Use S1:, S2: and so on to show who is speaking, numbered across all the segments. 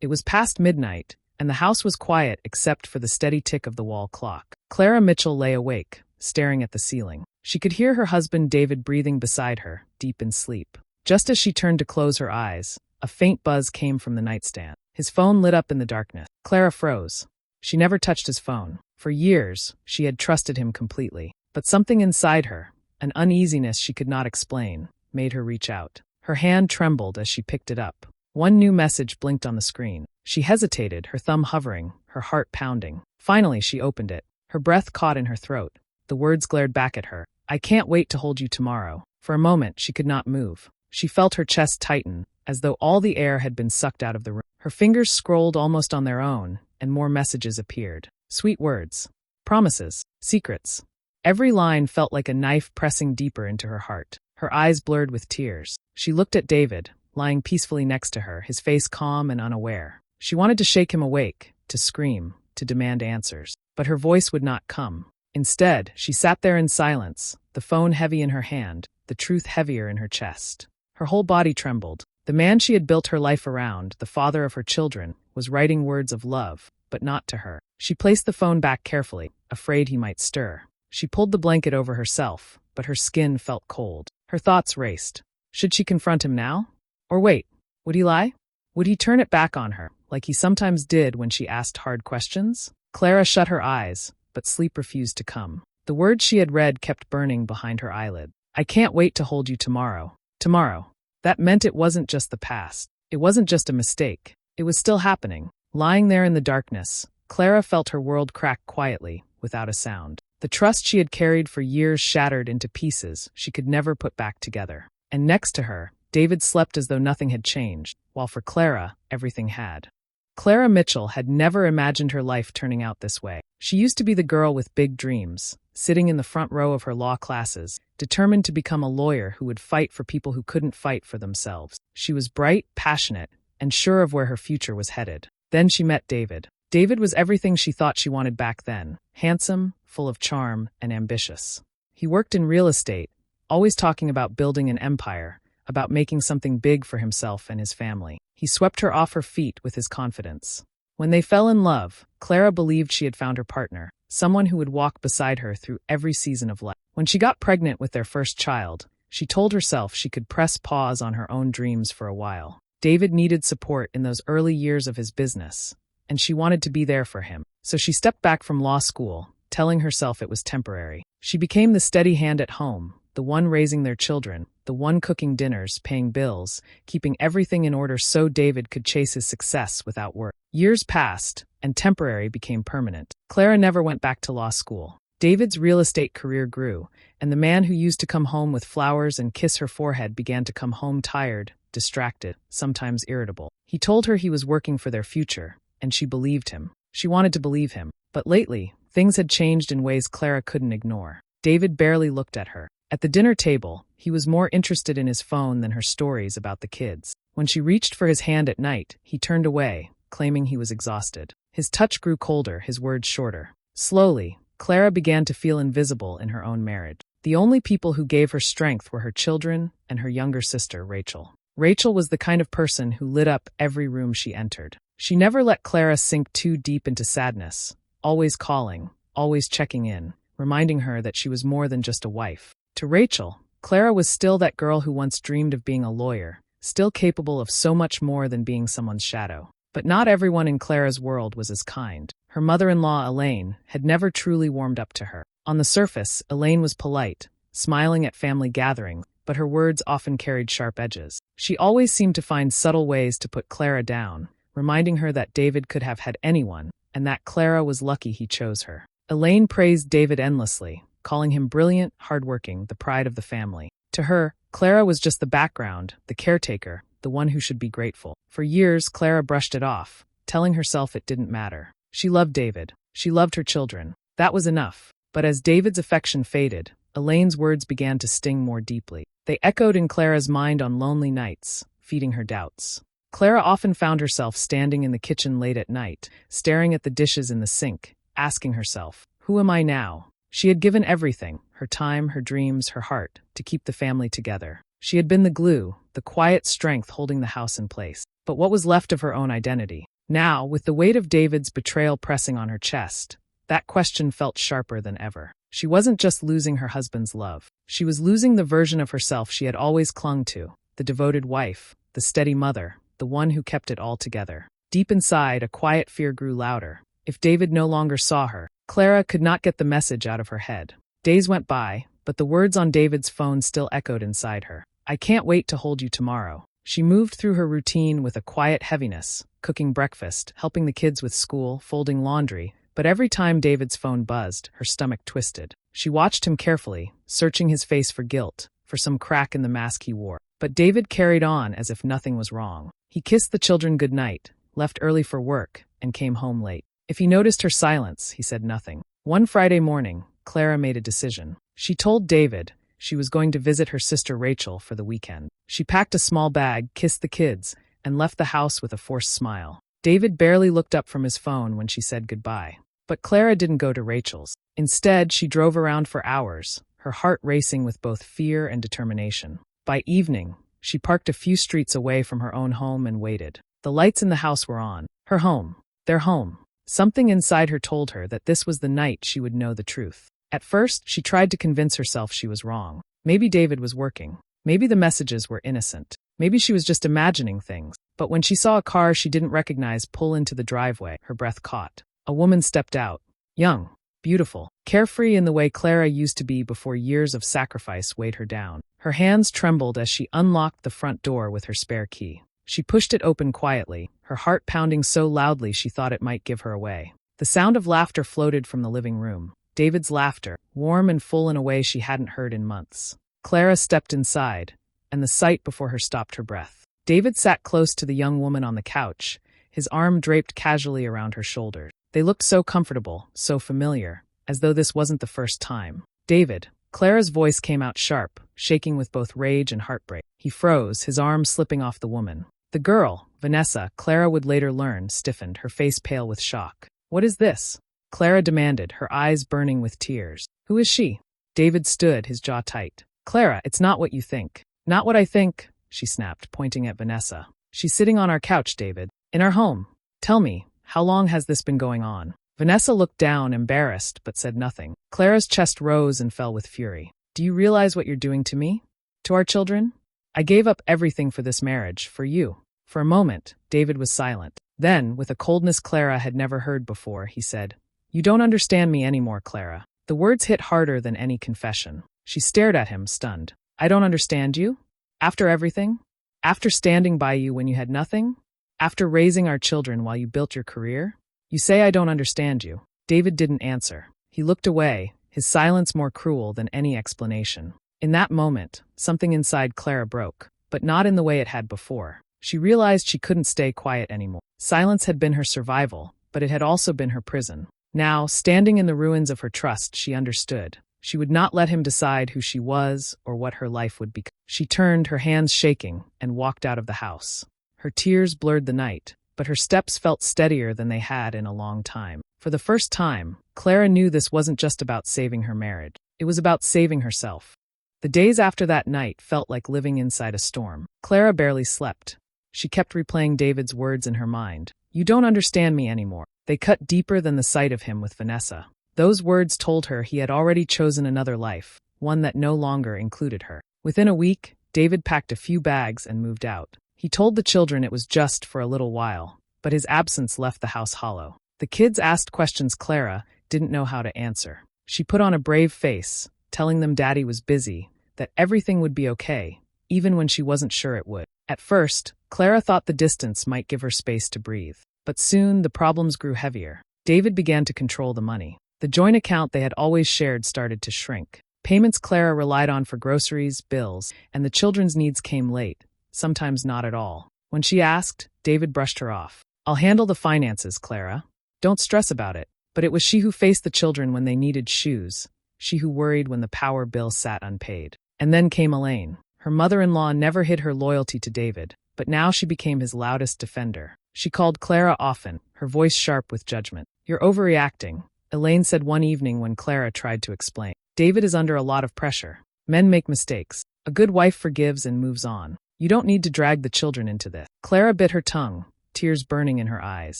S1: It was past midnight, and the house was quiet except for the steady tick of the wall clock. Clara Mitchell lay awake, staring at the ceiling. She could hear her husband David breathing beside her, deep in sleep. Just as she turned to close her eyes, a faint buzz came from the nightstand. His phone lit up in the darkness. Clara froze. She never touched his phone. For years, she had trusted him completely. But something inside her, an uneasiness she could not explain, made her reach out. Her hand trembled as she picked it up. One new message blinked on the screen. She hesitated, her thumb hovering, her heart pounding. Finally, she opened it. Her breath caught in her throat. The words glared back at her. "I can't wait to hold you tomorrow." For a moment, she could not move. She felt her chest tighten, as though all the air had been sucked out of the room. Her fingers scrolled almost on their own, and more messages appeared. Sweet words. Promises. Secrets. Every line felt like a knife pressing deeper into her heart. Her eyes blurred with tears. She looked at David, lying peacefully next to her, his face calm and unaware. She wanted to shake him awake, to scream, to demand answers. But her voice would not come. Instead, she sat there in silence, the phone heavy in her hand, the truth heavier in her chest. Her whole body trembled. The man she had built her life around, the father of her children, was writing words of love, but not to her. She placed the phone back carefully, afraid he might stir. She pulled the blanket over herself, but her skin felt cold. Her thoughts raced. Should she confront him now? Or wait, would he lie? Would he turn it back on her, like he sometimes did when she asked hard questions? Clara shut her eyes, but sleep refused to come. The words she had read kept burning behind her eyelid. "I can't wait to hold you tomorrow." Tomorrow. That meant it wasn't just the past. It wasn't just a mistake. It was still happening. Lying there in the darkness, Clara felt her world crack quietly, without a sound. The trust she had carried for years shattered into pieces she could never put back together. And next to her, David slept as though nothing had changed, while for Clara, everything had. Clara Mitchell had never imagined her life turning out this way. She used to be the girl with big dreams, sitting in the front row of her law classes, determined to become a lawyer who would fight for people who couldn't fight for themselves. She was bright, passionate, and sure of where her future was headed. Then she met David. David was everything she thought she wanted back then: handsome, full of charm, and ambitious. He worked in real estate, always talking about building an empire, about making something big for himself and his family. He swept her off her feet with his confidence. When they fell in love, Clara believed she had found her partner, someone who would walk beside her through every season of life. When she got pregnant with their first child, she told herself she could press pause on her own dreams for a while. David needed support in those early years of his business, and she wanted to be there for him. So she stepped back from law school, telling herself it was temporary. She became the steady hand at home, the one raising their children, the one cooking dinners, paying bills, keeping everything in order so David could chase his success without work. Years passed, and temporary became permanent. Clara never went back to law school. David's real estate career grew, and the man who used to come home with flowers and kiss her forehead began to come home tired, distracted, sometimes irritable. He told her he was working for their future, and she believed him. She wanted to believe him. But lately, things had changed in ways Clara couldn't ignore. David barely looked at her. At the dinner table, he was more interested in his phone than her stories about the kids. When she reached for his hand at night, he turned away, claiming he was exhausted. His touch grew colder, his words shorter. Slowly, Clara began to feel invisible in her own marriage. The only people who gave her strength were her children and her younger sister, Rachel. Rachel was the kind of person who lit up every room she entered. She never let Clara sink too deep into sadness, always calling, always checking in, reminding her that she was more than just a wife. To Rachel, Clara was still that girl who once dreamed of being a lawyer, still capable of so much more than being someone's shadow. But not everyone in Clara's world was as kind. Her mother-in-law, Elaine, had never truly warmed up to her. On the surface, Elaine was polite, smiling at family gatherings, but her words often carried sharp edges. She always seemed to find subtle ways to put Clara down, reminding her that David could have had anyone, and that Clara was lucky he chose her. Elaine praised David endlessly, calling him brilliant, hardworking, the pride of the family. To her, Clara was just the background, the caretaker, the one who should be grateful. For years, Clara brushed it off, telling herself it didn't matter. She loved David. She loved her children. That was enough. But as David's affection faded, Elaine's words began to sting more deeply. They echoed in Clara's mind on lonely nights, feeding her doubts. Clara often found herself standing in the kitchen late at night, staring at the dishes in the sink, asking herself, "Who am I now?" She had given everything, her time, her dreams, her heart, to keep the family together. She had been the glue, the quiet strength holding the house in place. but what was left of her own identity? Now, with the weight of David's betrayal pressing on her chest, that question felt sharper than ever. She wasn't just losing her husband's love. She was losing the version of herself she had always clung to, the devoted wife, the steady mother, the one who kept it all together. Deep inside, a quiet fear grew louder. If David no longer saw her, Clara could not get the message out of her head. Days went by, but the words on David's phone still echoed inside her. "I can't wait to hold you tomorrow." She moved through her routine with a quiet heaviness, cooking breakfast, helping the kids with school, folding laundry, but every time David's phone buzzed, her stomach twisted. She watched him carefully, searching his face for guilt, for some crack in the mask he wore. But David carried on as if nothing was wrong. He kissed the children goodnight, left early for work, and came home late. If he noticed her silence, he said nothing. One Friday morning, Clara made a decision. She told David she was going to visit her sister Rachel for the weekend. She packed a small bag, kissed the kids, and left the house with a forced smile. David barely looked up from his phone when she said goodbye. But Clara didn't go to Rachel's. Instead, she drove around for hours, her heart racing with both fear and determination. By evening, she parked a few streets away from her own home and waited. The lights in the house were on. Her home. Their home. Something inside her told her that this was the night she would know the truth. At first, she tried to convince herself she was wrong. Maybe David was working. Maybe the messages were innocent. Maybe she was just imagining things. But when she saw a car she didn't recognize pull into the driveway, her breath caught. A woman stepped out. Young, beautiful, carefree in the way Clara used to be before years of sacrifice weighed her down. Her hands trembled as she unlocked the front door with her spare key. She pushed it open quietly, her heart pounding so loudly she thought it might give her away. The sound of laughter floated from the living room. David's laughter, warm and full in a way she hadn't heard in months. Clara stepped inside, and the sight before her stopped her breath. David sat close to the young woman on the couch, his arm draped casually around her shoulders. They looked so comfortable, so familiar, as though this wasn't the first time. "David." Clara's voice came out sharp, shaking with both rage and heartbreak. He froze, his arm slipping off the woman. The girl, Vanessa, Clara would later learn, stiffened, her face pale with shock. "What is this?" Clara demanded, her eyes burning with tears. "Who is she?" David stood, his jaw tight. "Clara, it's not what you think." "Not what I think," she snapped, pointing at Vanessa. "She's sitting on our couch, David. In our home. Tell me, how long has this been going on?" Vanessa looked down, embarrassed, but said nothing. Clara's chest rose and fell with fury. "Do you realize what you're doing to me? To our children? I gave up everything for this marriage, for you." For a moment, David was silent. Then, with a coldness Clara had never heard before, he said, "You don't understand me anymore, Clara." The words hit harder than any confession. She stared at him, stunned. "I don't understand you? After everything? After standing by you when you had nothing? After raising our children while you built your career? You say I don't understand you." David didn't answer. He looked away, his silence more cruel than any explanation. In that moment, something inside Clara broke, but not in the way it had before. She realized she couldn't stay quiet anymore. Silence had been her survival, but it had also been her prison. Now, standing in the ruins of her trust, she understood. She would not let him decide who she was or what her life would become. She turned, her hands shaking, and walked out of the house. Her tears blurred the night, but her steps felt steadier than they had in a long time. For the first time, Clara knew this wasn't just about saving her marriage. It was about saving herself. The days after that night felt like living inside a storm. Clara barely slept. She kept replaying David's words in her mind. "You don't understand me anymore." They cut deeper than the sight of him with Vanessa. Those words told her he had already chosen another life, one that no longer included her. Within a week, David packed a few bags and moved out. He told the children it was just for a little while, but his absence left the house hollow. The kids asked questions Clara didn't know how to answer. She put on a brave face, telling them Daddy was busy, that everything would be okay, even when she wasn't sure it would. At first, Clara thought the distance might give her space to breathe. But soon, the problems grew heavier. David began to control the money. The joint account they had always shared started to shrink. Payments Clara relied on for groceries, bills, and the children's needs came late, sometimes not at all. When she asked, David brushed her off. "I'll handle the finances, Clara. Don't stress about it." But it was she who faced the children when they needed shoes, she who worried when the power bill sat unpaid. And then came Elaine. Her mother-in-law never hid her loyalty to David, but now she became his loudest defender. She called Clara often, her voice sharp with judgment. "You're overreacting," Elaine said one evening when Clara tried to explain. "David is under a lot of pressure. Men make mistakes. A good wife forgives and moves on." You don't need to drag the children into this. Clara bit her tongue, tears burning in her eyes.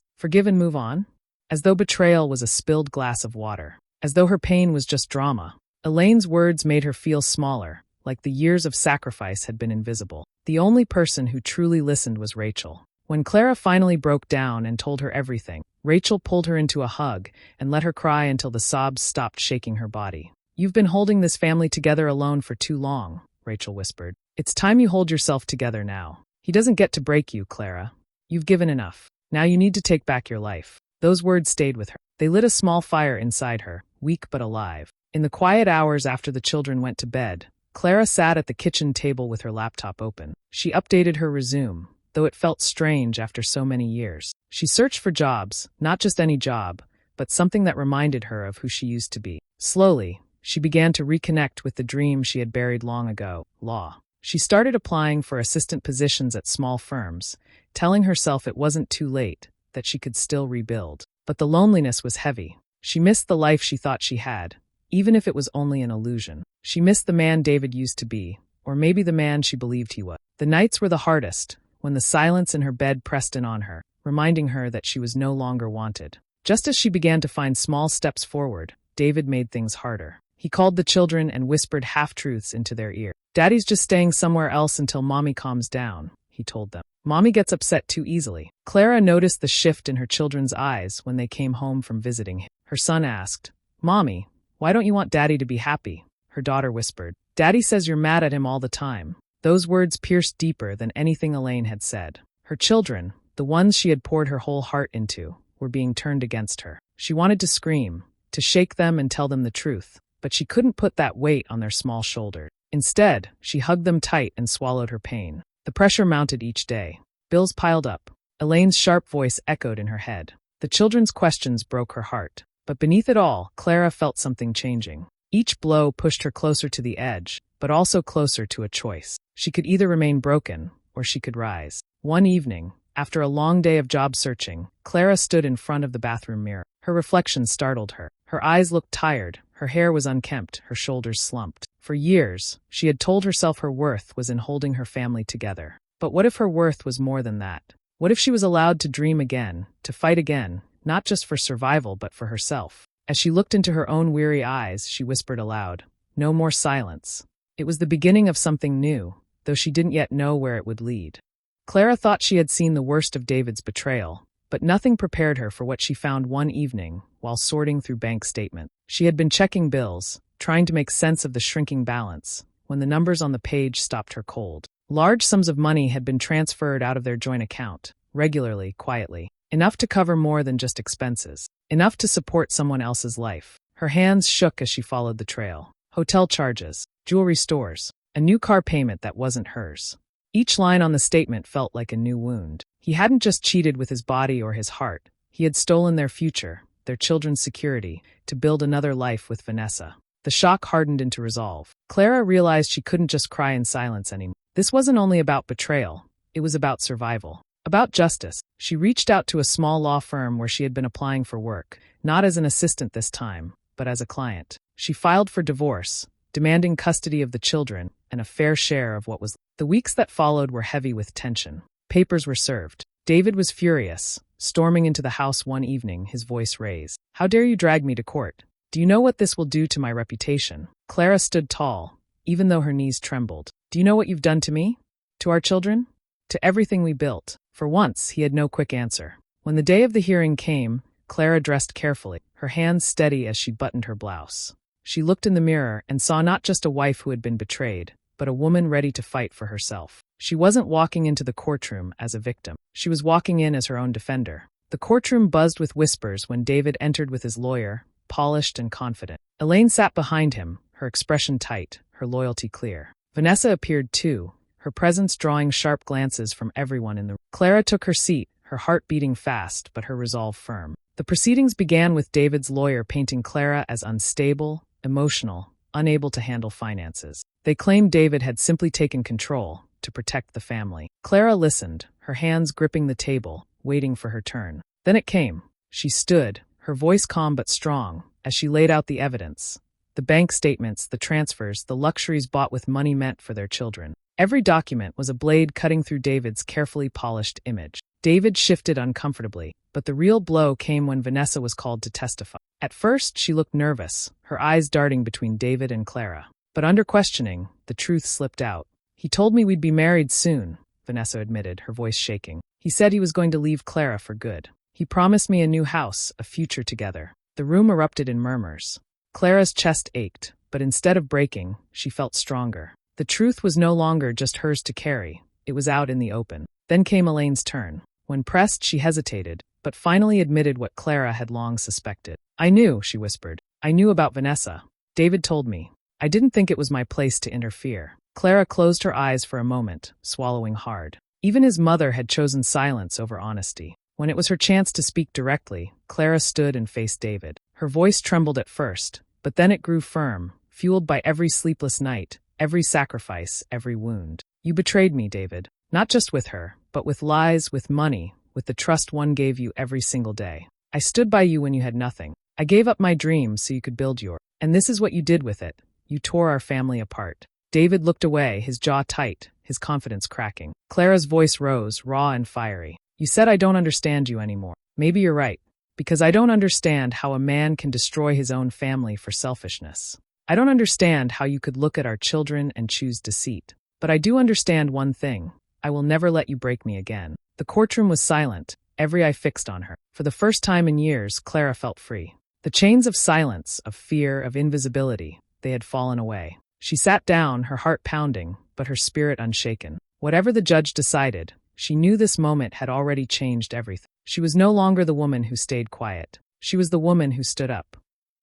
S1: Forgive and move on? As though betrayal was a spilled glass of water. As though her pain was just drama. Elaine's words made her feel smaller, like the years of sacrifice had been invisible. The only person who truly listened was Rachel. When Clara finally broke down and told her everything, Rachel pulled her into a hug and let her cry until the sobs stopped shaking her body. You've been holding this family together alone for too long, Rachel whispered. It's time you hold yourself together now. He doesn't get to break you, Clara. You've given enough. Now you need to take back your life. Those words stayed with her. They lit a small fire inside her, weak but alive. In the quiet hours after the children went to bed, Clara sat at the kitchen table with her laptop open. She updated her resume, though it felt strange after so many years. She searched for jobs, not just any job, but something that reminded her of who she used to be. Slowly, she began to reconnect with the dream she had buried long ago, law. She started applying for assistant positions at small firms, telling herself it wasn't too late, that she could still rebuild. But the loneliness was heavy. She missed the life she thought she had, even if it was only an illusion. She missed the man David used to be, or maybe the man she believed he was. The nights were the hardest, when the silence in her bed pressed in on her, reminding her that she was no longer wanted. Just as she began to find small steps forward, David made things harder. He called the children and whispered half-truths into their ear. Daddy's just staying somewhere else until Mommy calms down, he told them. Mommy gets upset too easily. Clara noticed the shift in her children's eyes when they came home from visiting him. Her son asked, Mommy, why don't you want Daddy to be happy? Her daughter whispered, Daddy says you're mad at him all the time. Those words pierced deeper than anything Elaine had said. Her children, the ones she had poured her whole heart into, were being turned against her. She wanted to scream, to shake them and tell them the truth, but she couldn't put that weight on their small shoulders. Instead, she hugged them tight and swallowed her pain. The pressure mounted each day. Bills piled up. Elaine's sharp voice echoed in her head. The children's questions broke her heart. But beneath it all, Clara felt something changing. Each blow pushed her closer to the edge, but also closer to a choice. She could either remain broken, or she could rise. One evening, after a long day of job searching, Clara stood in front of the bathroom mirror. Her reflection startled her. Her eyes looked tired, her hair was unkempt, her shoulders slumped. For years, she had told herself her worth was in holding her family together. But what if her worth was more than that? What if she was allowed to dream again, to fight again, not just for survival but for herself? As she looked into her own weary eyes, she whispered aloud, no more silence. It was the beginning of something new, though she didn't yet know where it would lead. Clara thought she had seen the worst of David's betrayal, but nothing prepared her for what she found one evening while sorting through bank statements. She had been checking bills, trying to make sense of the shrinking balance, when the numbers on the page stopped her cold. Large sums of money had been transferred out of their joint account, regularly, quietly, enough to cover more than just expenses, enough to support someone else's life. Her hands shook as she followed the trail. Hotel charges, jewelry stores, a new car payment that wasn't hers. Each line on the statement felt like a new wound. He hadn't just cheated with his body or his heart. He had stolen their future, their children's security, to build another life with Vanessa. The shock hardened into resolve. Clara realized she couldn't just cry in silence anymore. This wasn't only about betrayal, it was about survival. About justice. She reached out to a small law firm where she had been applying for work, not as an assistant this time, but as a client. She filed for divorce, demanding custody of the children and a fair share of what was. The weeks that followed were heavy with tension. Papers were served. David was furious, storming into the house one evening, his voice raised. How dare you drag me to court? Do you know what this will do to my reputation? Clara stood tall, even though her knees trembled. Do you know what you've done to me? To our children? To everything we built? For once, he had no quick answer. When the day of the hearing came, Clara dressed carefully, her hands steady as she buttoned her blouse. She looked in the mirror and saw not just a wife who had been betrayed, but a woman ready to fight for herself. She wasn't walking into the courtroom as a victim. She was walking in as her own defender. The courtroom buzzed with whispers when David entered with his lawyer, polished and confident. Elaine sat behind him, her expression tight, her loyalty clear. Vanessa appeared too, her presence drawing sharp glances from everyone in the room. Clara took her seat, her heart beating fast but her resolve firm. The proceedings began with David's lawyer painting Clara as unstable, emotional, unable to handle finances. They claimed David had simply taken control to protect the family. Clara listened, her hands gripping the table, waiting for her turn. Then it came. She stood, her voice calm but strong, as she laid out the evidence. The bank statements, the transfers, the luxuries bought with money meant for their children. Every document was a blade cutting through David's carefully polished image. David shifted uncomfortably, but the real blow came when Vanessa was called to testify. At first, she looked nervous, her eyes darting between David and Clara. But under questioning, the truth slipped out. "He told me we'd be married soon," Vanessa admitted, her voice shaking. "He said he was going to leave Clara for good. He promised me a new house, a future together." The room erupted in murmurs. Clara's chest ached, but instead of breaking, she felt stronger. The truth was no longer just hers to carry. It was out in the open. Then came Elaine's turn. When pressed, she hesitated, but finally admitted what Clara had long suspected. "I knew," she whispered. "I knew about Vanessa. David told me. I didn't think it was my place to interfere." Clara closed her eyes for a moment, swallowing hard. Even his mother had chosen silence over honesty. When it was her chance to speak directly, Clara stood and faced David. Her voice trembled at first, but then it grew firm, fueled by every sleepless night, every sacrifice, every wound. "You betrayed me, David. Not just with her, but with lies, with money, with the trust one gave you every single day. I stood by you when you had nothing. I gave up my dreams so you could build yours. And this is what you did with it. You tore our family apart." David looked away, his jaw tight, his confidence cracking. Clara's voice rose, raw and fiery. "You said I don't understand you anymore. Maybe you're right. Because I don't understand how a man can destroy his own family for selfishness. I don't understand how you could look at our children and choose deceit. But I do understand one thing. I will never let you break me again." The courtroom was silent, every eye fixed on her. For the first time in years, Clara felt free. The chains of silence, of fear, of invisibility, they had fallen away. She sat down, her heart pounding, but her spirit unshaken. Whatever the judge decided, she knew this moment had already changed everything. She was no longer the woman who stayed quiet. She was the woman who stood up.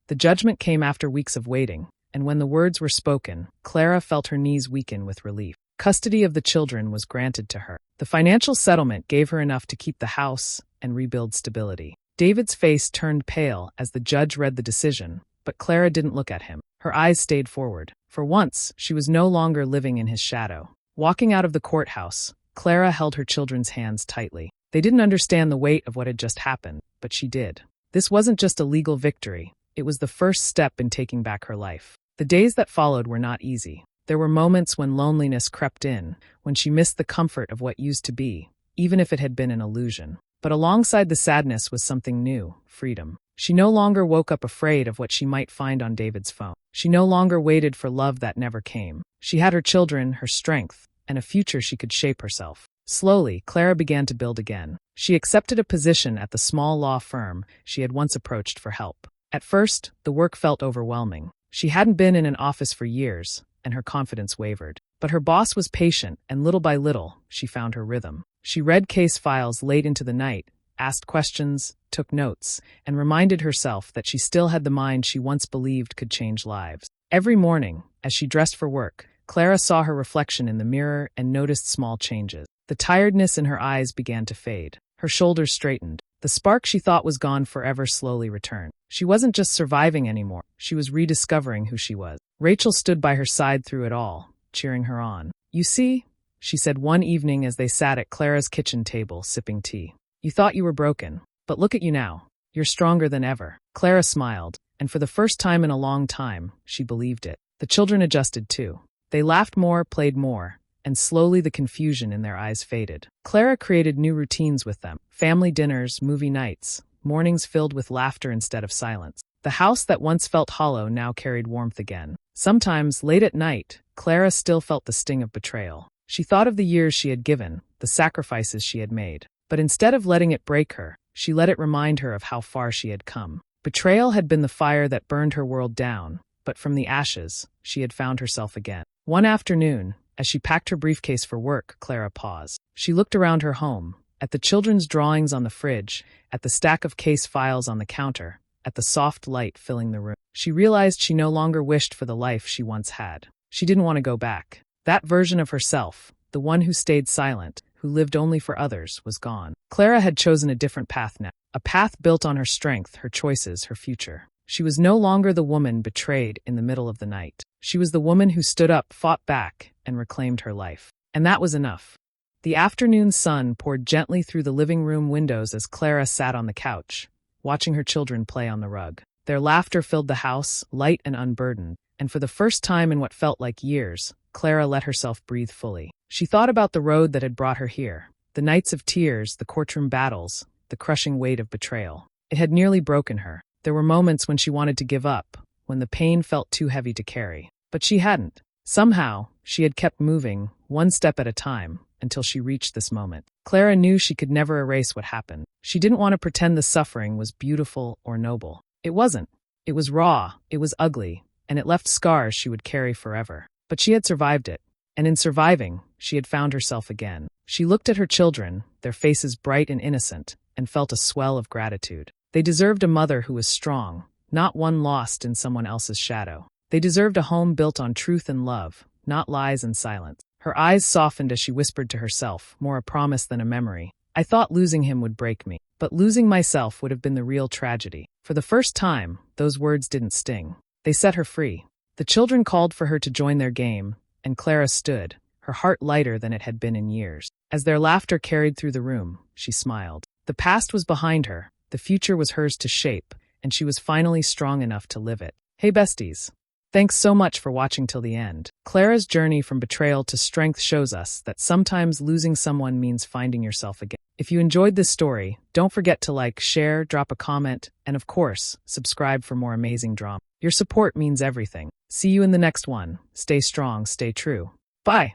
S1: The judgment came after weeks of waiting, and when the words were spoken, Clara felt her knees weaken with relief. Custody of the children was granted to her. The financial settlement gave her enough to keep the house and rebuild stability. David's face turned pale as the judge read the decision, but Clara didn't look at him. Her eyes stayed forward. For once, she was no longer living in his shadow. Walking out of the courthouse, Clara held her children's hands tightly. They didn't understand the weight of what had just happened, but she did. This wasn't just a legal victory. It was the first step in taking back her life. The days that followed were not easy. There were moments when loneliness crept in, when she missed the comfort of what used to be, even if it had been an illusion. But alongside the sadness was something new, freedom. She no longer woke up afraid of what she might find on David's phone. She no longer waited for love that never came. She had her children, her strength, and a future she could shape herself. Slowly, Clara began to build again. She accepted a position at the small law firm she had once approached for help. At first, the work felt overwhelming. She hadn't been in an office for years, and her confidence wavered. But her boss was patient, and little by little, she found her rhythm. She read case files late into the night, asked questions, took notes, and reminded herself that she still had the mind she once believed could change lives. Every morning, as she dressed for work, Clara saw her reflection in the mirror and noticed small changes. The tiredness in her eyes began to fade. Her shoulders straightened. The spark she thought was gone forever slowly returned. She wasn't just surviving anymore. She was rediscovering who she was. Rachel stood by her side through it all, cheering her on. "You see," she said one evening as they sat at Clara's kitchen table, sipping tea. "You thought you were broken, but look at you now. You're stronger than ever." Clara smiled, and for the first time in a long time, she believed it. The children adjusted too. They laughed more, played more, and slowly the confusion in their eyes faded. Clara created new routines with them. Family dinners, movie nights, mornings filled with laughter instead of silence. The house that once felt hollow now carried warmth again. Sometimes, late at night, Clara still felt the sting of betrayal. She thought of the years she had given, the sacrifices she had made. But instead of letting it break her, she let it remind her of how far she had come. Betrayal had been the fire that burned her world down, but from the ashes, she had found herself again. One afternoon, as she packed her briefcase for work, Clara paused. She looked around her home, at the children's drawings on the fridge, at the stack of case files on the counter, at the soft light filling the room. She realized she no longer wished for the life she once had. She didn't want to go back. That version of herself, the one who stayed silent, who lived only for others, was gone. Clara had chosen a different path now, a path built on her strength, her choices, her future. She was no longer the woman betrayed in the middle of the night. She was the woman who stood up, fought back, and reclaimed her life. And that was enough. The afternoon sun poured gently through the living room windows as Clara sat on the couch, watching her children play on the rug. Their laughter filled the house, light and unburdened, and for the first time in what felt like years, Clara let herself breathe fully. She thought about the road that had brought her here, the nights of tears, the courtroom battles, the crushing weight of betrayal. It had nearly broken her. There were moments when she wanted to give up, when the pain felt too heavy to carry. But she hadn't. Somehow, she had kept moving, one step at a time, until she reached this moment. Clara knew she could never erase what happened. She didn't want to pretend the suffering was beautiful or noble. It wasn't. It was raw, it was ugly, and it left scars she would carry forever. But she had survived it. And in surviving, she had found herself again. She looked at her children, their faces bright and innocent, and felt a swell of gratitude. They deserved a mother who was strong, not one lost in someone else's shadow. They deserved a home built on truth and love, not lies and silence. Her eyes softened as she whispered to herself, more a promise than a memory. I thought losing him would break me, but losing myself would have been the real tragedy. For the first time, those words didn't sting. They set her free. The children called for her to join their game, and Clara stood, her heart lighter than it had been in years. As their laughter carried through the room, she smiled. The past was behind her, the future was hers to shape, and she was finally strong enough to live it. Hey besties! Thanks so much for watching till the end. Clara's journey from betrayal to strength shows us that sometimes losing someone means finding yourself again. If you enjoyed this story, don't forget to like, share, drop a comment, and of course, subscribe for more amazing drama. Your support means everything. See you in the next one. Stay strong, stay true. Bye!